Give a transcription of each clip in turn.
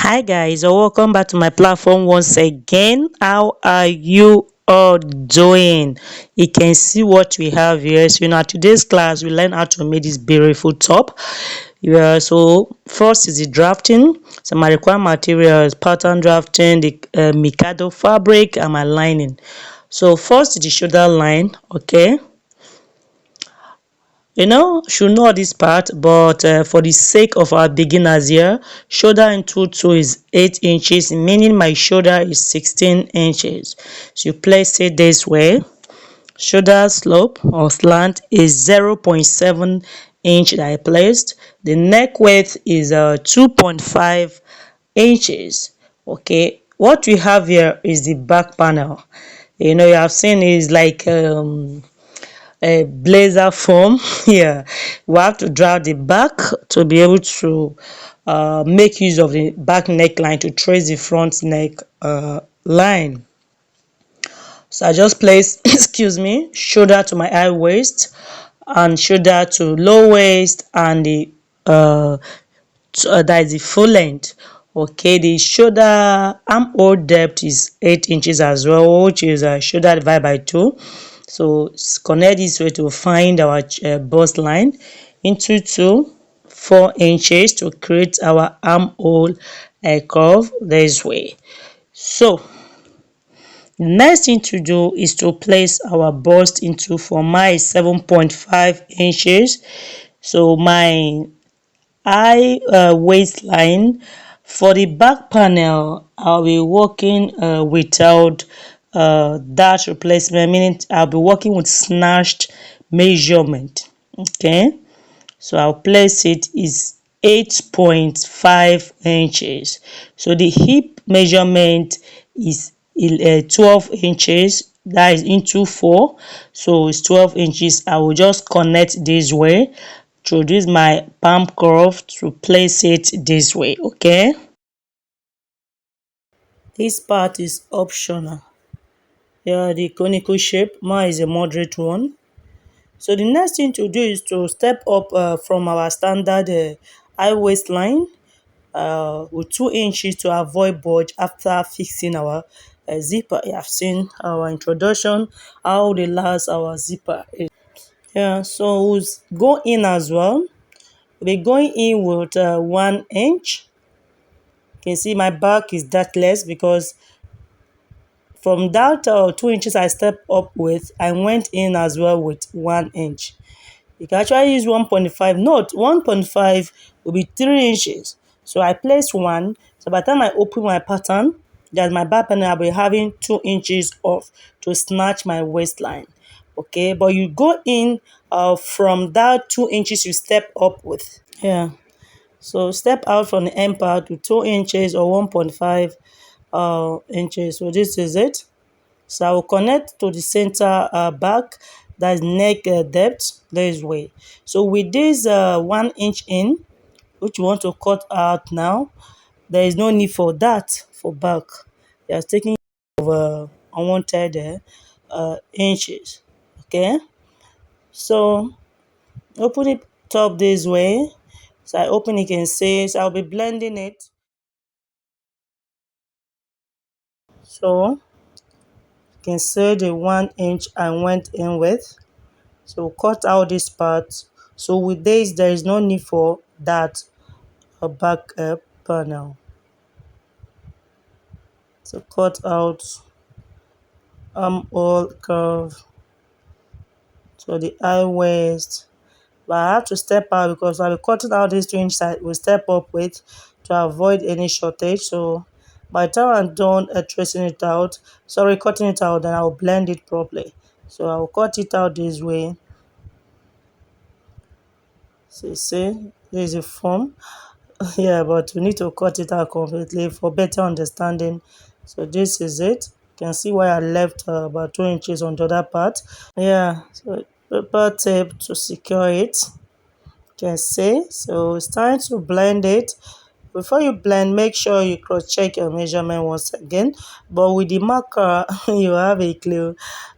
Hi guys, welcome back to my platform once again. How are you all doing? You can see what we have here. So in today's class, we learn how to make this beautiful top. Yeah, so first is the drafting. So my required materials, pattern drafting, the Mikado fabric, and my lining. So first is the shoulder line. Okay, should know this part, but for the sake of our beginners here, shoulder in two is 8 inches, meaning my shoulder is 16 inches. So you place it this way. Shoulder slope or slant is 0.7 inch that I placed. The neck width is 2.5 inches. Okay, what we have here is the back panel. You have seen is like a blazer form. Yeah, we have to draw the back to be able to make use of the back neckline to trace the front neck line. So I just place excuse me, shoulder to my high waist and shoulder to low waist, and the that is the full length. Okay, the shoulder armhole depth is 8 inches as well, which is shoulder divided by 2. So connect this way to find our bust line into 4 inches to create our armhole curve this way. So next thing to do is to place our bust into, for my 7.5 inches. So my high waistline. For the back panel, I'll be working without that replacement, meaning I'll be working with snatched measurement. Okay, so I'll place it is 8.5 inches. So the hip measurement is 12 inches, that is into 4, so it's 12 inches. I will just connect this way, introduce my palm curve to place it this way. Okay, this part is optional. Yeah, the conical shape, mine is a moderate one. So the next thing to do is to step up from our standard high waistline with 2 inches to avoid bulge after fixing our zipper. You have seen our introduction, how the last our zipper is. Yeah, so we'll go in as well. We're going in with 1 inch. You can see my back is that less because from that 2 inches I stepped up with, I went in as well with 1 inch. You can actually use 1.5. Note 1.5 will be 3 inches. So I placed 1. So by the time I open my pattern, that my back panel, I'll be having 2 inches off to snatch my waistline. Okay, but you go in from that 2 inches you step up with. Yeah. So step out from the end part to 2 inches or 1.5 inches. So this is it. So I will connect to the center back, that is neck depth this way. So with this 1 inch in, which you want to cut out now, there is no need for that for back. You are taking of unwanted inches. Okay, so open it up this way. So I open, you can see, so I'll be blending it. So you can see the 1 inch I went in with. So cut out this part. So with this, there is no need for that back panel. So cut out armhole curve to the high waist. But I have to step out because I'll be cutting out this 2 inch I will step up with to avoid any shortage. So by the time I'm done tracing it out, sorry, cutting it out, then I'll blend it properly. So I'll cut it out this way. So you see, this is a form. Yeah, but we need to cut it out completely for better understanding. So this is it. You can see why I left about 2 inches on the other part. Yeah, so paper tape to secure it. You can see. So it's time to blend it. Before you blend, make sure you cross check your measurement once again. But with the marker, you have a clue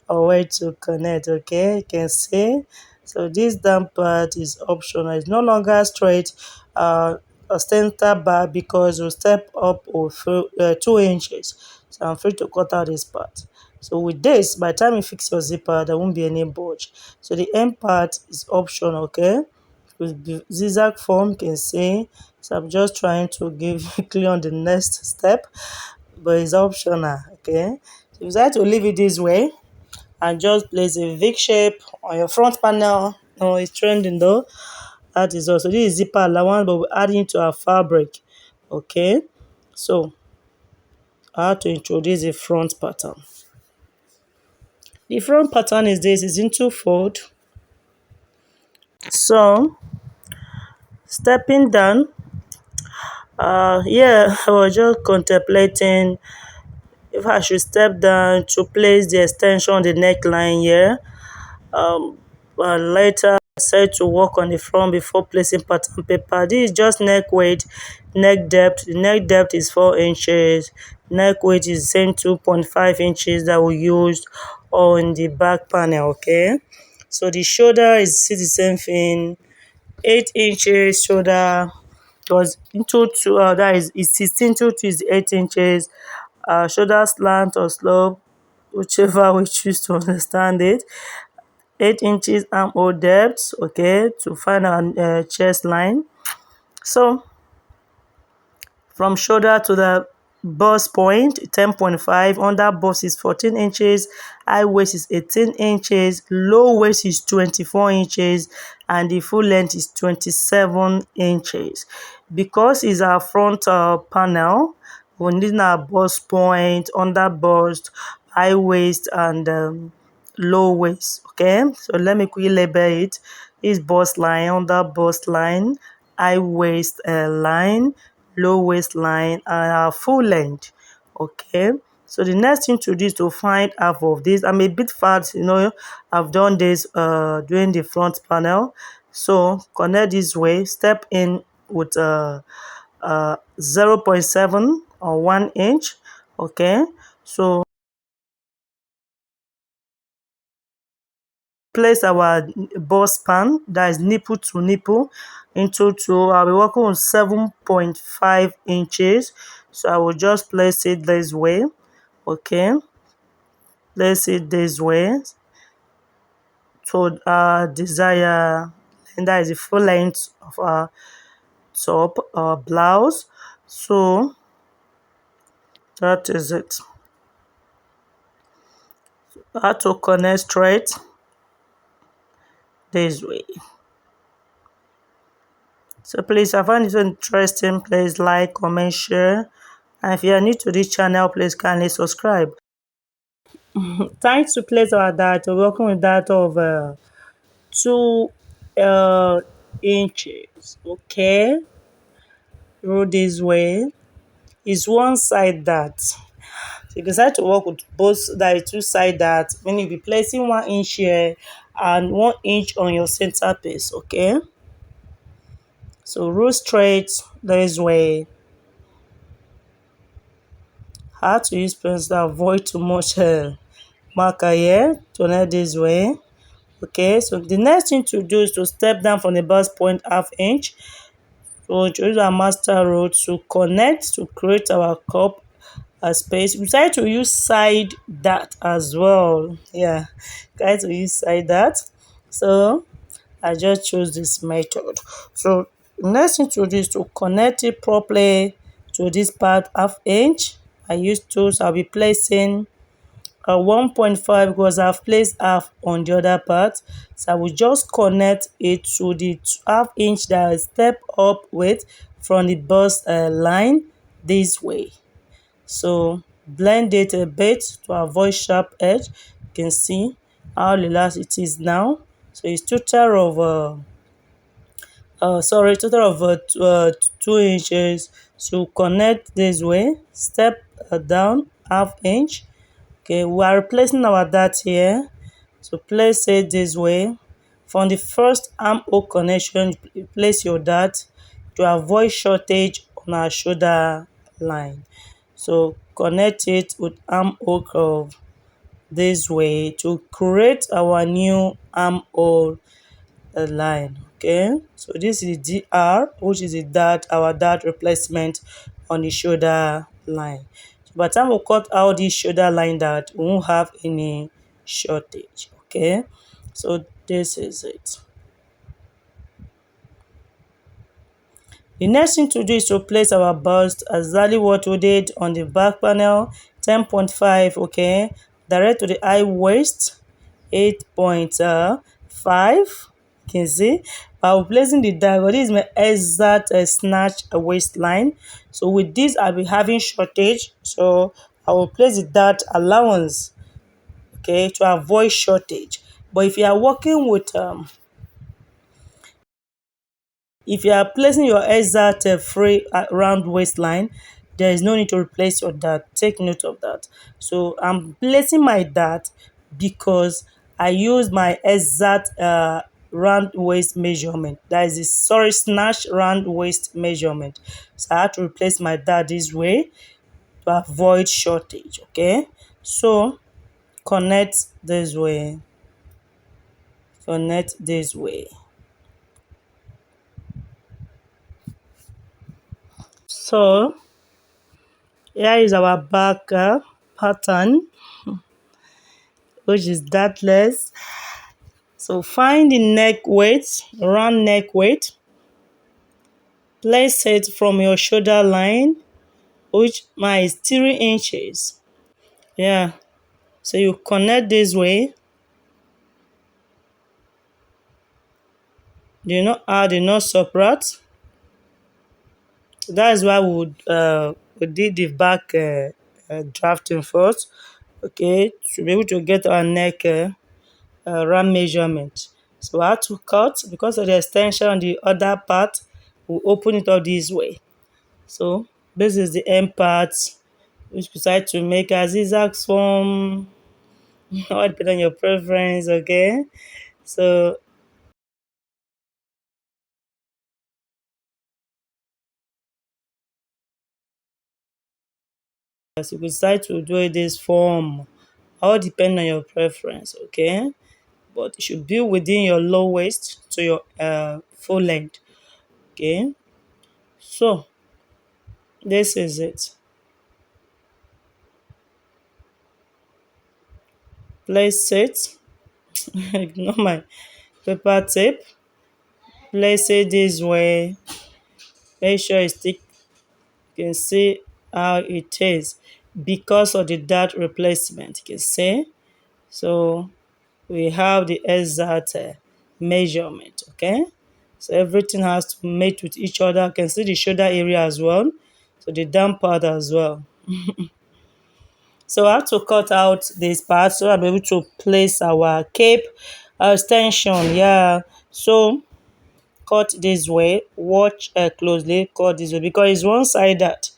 on where to connect. Okay, you can see. So this down part is optional. It's no longer straight. a center bar because we'll step up of 2 inches. So I'm free to cut out this part. So with this, by the time you fix your zipper, there won't be any bulge. So the end part is optional, okay? With the zigzag form, you can see. So I'm just trying to give you clear on the next step, but it's optional, okay? So you decide to leave it this way and just place a V shape on your front panel. No, it's trending though. That is also, this is zipper allowance, but we're adding to our fabric, okay? So I have to introduce the front pattern. The front pattern is this, is in two fold. So stepping down, yeah, I was just contemplating if I should step down to place the extension on the neckline here. But later I decided to work on the front before placing pattern paper. This is just neck weight, neck depth. The neck depth is 4 inches. Neck weight is the same 2.5 inches that we used on the back panel, okay? So the shoulder is still the same thing, 8 inches shoulder. It was into two, that is 16 to 8 inches. Shoulder slant or slope, whichever we choose to understand it. 8 inches armhole depth, okay, to find our chest line. So from shoulder to the bust point, 10.5, under bust is 14 inches, high waist is 18 inches, low waist is 24 inches, and the full length is 27 inches. Because it's our front panel, we need our bust point, under bust, high waist, and low waist, okay? So let me quickly label it. Is bust line, under bust line, high waist line, low waistline, and our full length, okay? So the next thing to do is to find half of this. I'm a bit fat, I've done this during the front panel. So connect this way, step in with 0.7 or 1 inch, okay? So place our bust span, that is nipple to nipple, into two. I'll be working on 7.5 inches. So I will just place it this way, okay? Place it this way. So our desire, and that is the full length of our top, our blouse. So that is it. How to connect straight this way. So please, if I find it interesting, please like, comment, share. And if you are new to this channel, please kindly subscribe. Time to place our dart. We're working with dart of 2 inches. Okay, roll this way. Is one side dart. So you decide to work with both that two side dart. Meaning you'll be placing 1 inch here and 1 inch on your center piece. Okay. So roll straight this way. How to use pencil to avoid too much marker here. Turn this way. Okay, so the next thing to do is to step down from the bust point half inch. So use our master road to connect to create our cup space. We try to use side dart as well. Yeah, try to use side dart. So I just chose this method. So the next thing to do is to connect it properly to this part half inch. I use tools. I'll be placing 1.5 because I've placed half on the other part. So I will just connect it to the half inch that I step up with from the bust line this way. So blend it a bit to avoid sharp edge. You can see how relaxed it is now. So it's total of total of 2 inches. So connect this way, step down half inch. Okay, we are replacing our dart here. So place it this way. From the first armhole connection, you place your dart to avoid shortage on our shoulder line. So connect it with armhole curve this way to create our new armhole line. Okay, so this is dr, which is the dart, our dart replacement on the shoulder line. So by the time we cut out this shoulder line, that we won't have any shortage. Okay, so this is it. The next thing to do is to place our bust exactly what we did on the back panel, 10.5, okay, direct to the high waist, 8.5, you can see. I'll be placing the dagger. This is my exact snatch waistline. So with this, I'll be having shortage. So I will place the dart allowance, okay, to avoid shortage. But if you are working with if you are placing your exact free round waistline, there is no need to replace your dart. Take note of that. So I'm placing my dart because I use my exact round waist measurement. That is the sorry snatch round waist measurement. So I have to replace my dart this way to avoid shortage. Okay, so connect this way. Connect this way. So here is our back pattern, which is dartless. So find the neck weight, round neck weight, place it from your shoulder line, which mine is 3 inches. Yeah, so you connect this way. Do you know how the knot separate? That is why we did the back drafting first, okay, to be able to get our neck round measurement. So I had to cut because of the extension on the other part. We open it up this way. So this is the end part, which we decide to make a zigzag form. All depend on your preference, okay? So as you decide to do it this form, all depend on your preference, okay? But it should be within your low waist to your full length, okay? So this is it. Place it. Ignore my paper tape. Place it this way. Make sure it's thick. You can see how it is because of the dart replacement. You can see. So we have the exact measurement. Okay. So everything has to mate with each other. You can see the shoulder area as well. So the down part as well. So I have to cut out this part so I'll be able to place our cape extension. Yeah. So cut this way, watch closely, cut this way because it's one side that,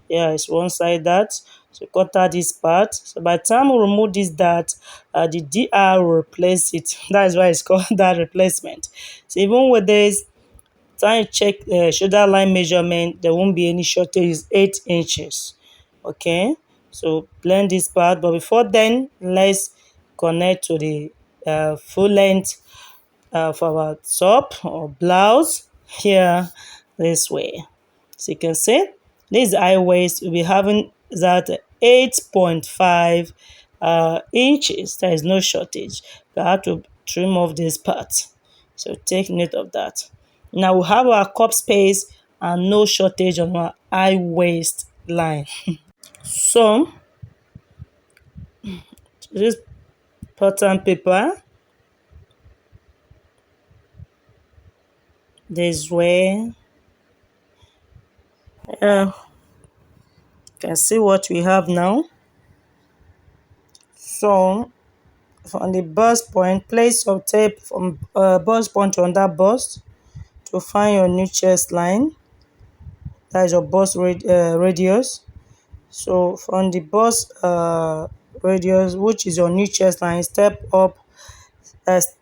yeah, it's one side that. So cut out this part. So by the time we remove this dart, the dr will replace it. That is why it's called that replacement. So even with this, time you check the shoulder line measurement, there won't be any shortage. It's 8 inches. Okay, so blend this part, but before then, let's connect to the full length for our top or blouse here this way. So you can see this high waist will be having that 8.5 inches. There is no shortage. We have to trim off this part. So take note of that. Now we have our cup space and no shortage on our high waist line. So this pattern paper this way. You can see what we have now. So from the bust point, place your tape from bust point to under bust to find your new chest line. That is your radius. So from the bust radius, which is your new chest line, step up,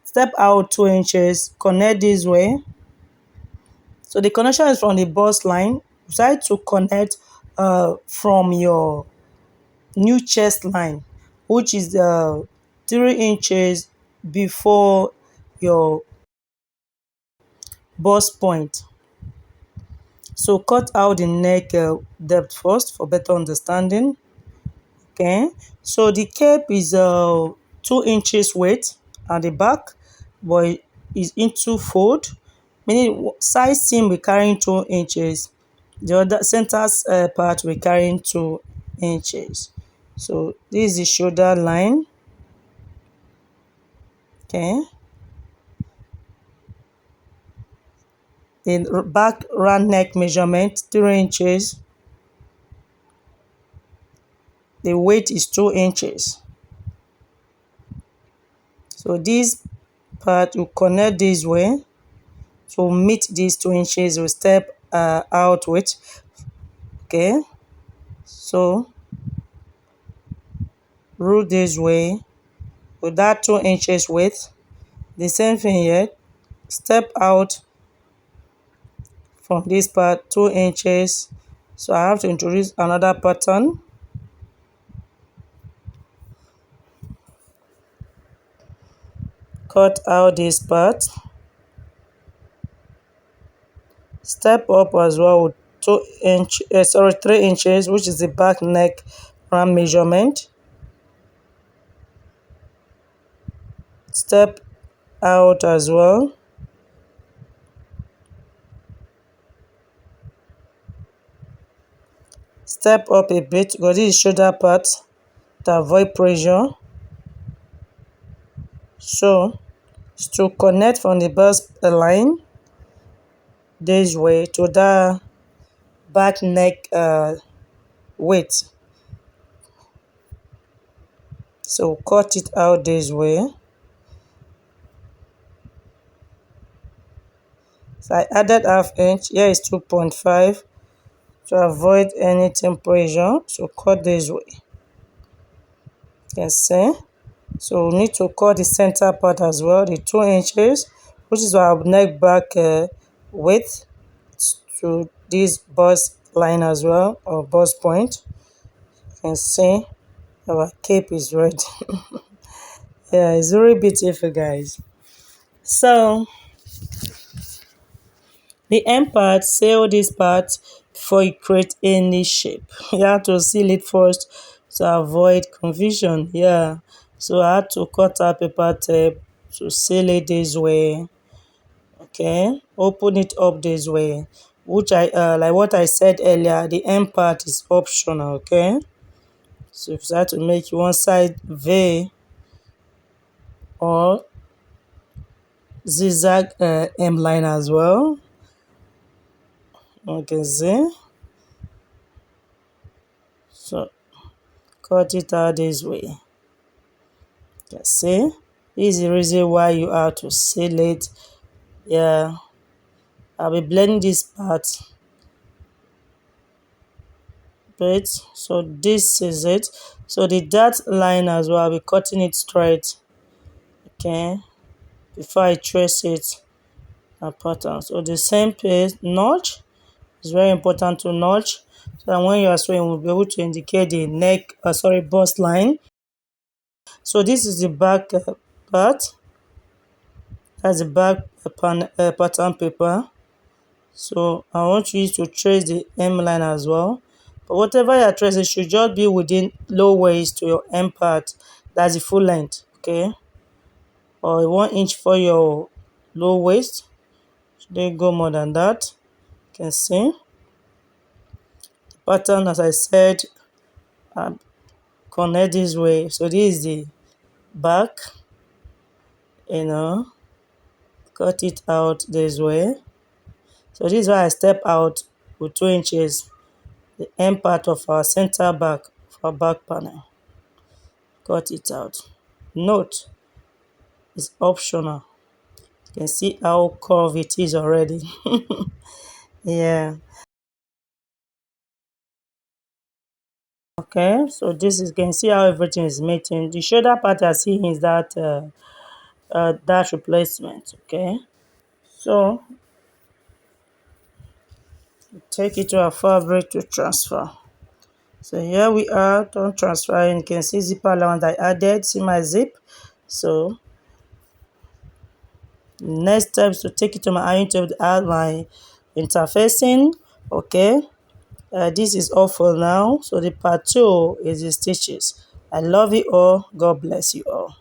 step out 2 inches, connect this way. So the connection is from the bust line. Try to connect from your new chest line, which is 3 inches before your bust point. So cut out the neck depth first for better understanding. Okay, so the cape is 2 inches weight at the back, but is into fold, meaning side seam we carrying 2 inches, the other center part we carrying 2 inches. So this is the shoulder line. Okay, the back round neck measurement 3 inches. The weight is 2 inches. So this part will connect this way to meet these 2 inches. We step out with. Okay, so rule this way with that 2 inches width. The same thing here. Step out from this part 2 inches. So I have to introduce another pattern. Cut out this part. Step up as well with 3 inches, which is the back neck round measurement. Step out as well. Step up a bit because this is shoulder part to avoid pressure. So to connect from the bust line this way to the back neck width. So cut it out this way. So I added half inch. Here is 2.5 to avoid any pressure. So cut this way. You can see. So we need to cut the center part as well, the 2 inches, which is our neck back width to this bust line as well, or bust point. You can see our cape is ready. Yeah, it's very beautiful, guys. So the end part, seal this part before you create any shape. You have to seal it first to avoid confusion. Yeah, so I had to cut out paper tape to seal it this way. Okay, open it up this way, which I like what I said earlier, the end part is optional. Okay, so if you have to make one side V or zigzag hemline as well. Okay, see, so cut it out this way. Okay, see, this is the reason why you have to seal it. Yeah, I'll be blending this part bit. So this is it. So the dot line as well, I'll be cutting it straight. Okay, before I trace it a pattern. So the same place, notch is very important to notch, so that when you are sewing, we'll be able to indicate the neck, bust line. So this is the back part. That's the back pattern paper. So I want you to trace the hemline as well. But whatever you're tracing should just be within low waist to your hem part. That's the full length, okay? Or 1 inch for your low waist. Shouldn't go more than that. You can see. The pattern, as I said, connect this way. So this is the back, cut it out this way. So this is why I step out with 2 inches, the end part of our center back for our back panel. Cut it out. Note, it's optional. You can see how curved it is already. Yeah. Okay, so this is, you can see how everything is mating. The shoulder part I see is that dash replacement. Okay, so take it to our fabric to transfer. So here we are, don't transfer, and you can see zipper allowance I added. See my zip. So Next step is to take it to my iron to add my interfacing. Okay, this is all for now. So the part 2 is the stitches. I love you all. God bless you all.